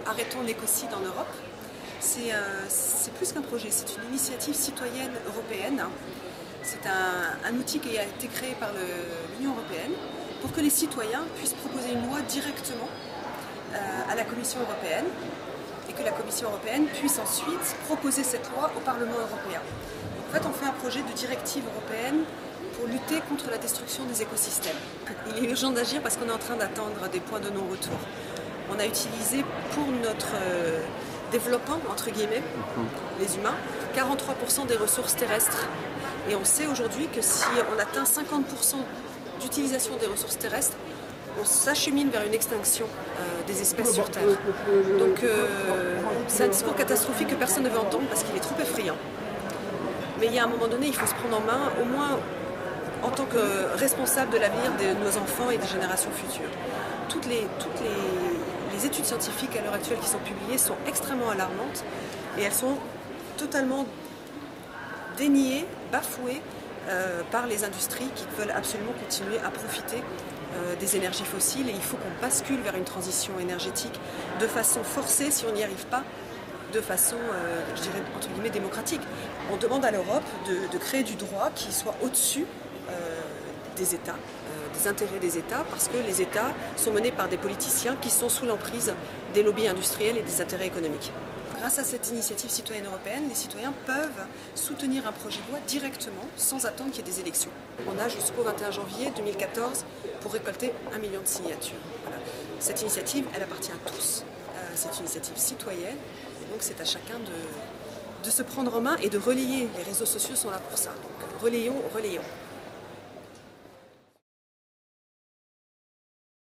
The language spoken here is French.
Arrêtons l'écocide en Europe. C'est plus qu'un projet, c'est une initiative citoyenne européenne. C'est un outil qui a été créé par l'Union européenne pour que les citoyens puissent proposer une loi directement à la Commission européenne et que la Commission européenne puisse ensuite proposer cette loi au Parlement européen. En fait, on fait un projet de directive européenne pour lutter contre la destruction des écosystèmes. Il est urgent d'agir parce qu'on est en train d'atteindre des points de non-retour. On a utilisé pour notre développement, entre guillemets, les humains, 43% des ressources terrestres. Et on sait aujourd'hui que si on atteint 50% d'utilisation des ressources terrestres, on s'achemine vers une extinction des espèces sur Terre. Donc c'est un discours catastrophique que personne ne veut entendre parce qu'il est trop effrayant. Mais il y a un moment donné, il faut se prendre en main, au moins en tant que responsable de l'avenir de nos enfants et des générations futures. Toutes les études scientifiques à l'heure actuelle qui sont publiées sont extrêmement alarmantes et elles sont totalement déniées, bafouées par les industries qui veulent absolument continuer à profiter des énergies fossiles, et il faut qu'on bascule vers une transition énergétique de façon forcée si on n'y arrive pas de façon, je dirais, entre guillemets, démocratique. On demande à l'Europe de créer du droit qui soit au-dessus des États, des intérêts des États, parce que les États sont menés par des politiciens qui sont sous l'emprise des lobbies industriels et des intérêts économiques. Grâce à cette initiative citoyenne européenne, les citoyens peuvent soutenir un projet de loi directement, sans attendre qu'il y ait des élections. On a jusqu'au 21 janvier 2014 pour récolter 1 million de signatures. Voilà. Cette initiative, elle appartient à tous. C'est une initiative citoyenne, et donc c'est à chacun de se prendre en main et de relayer. Les réseaux sociaux sont là pour ça. Donc relayons, relayons.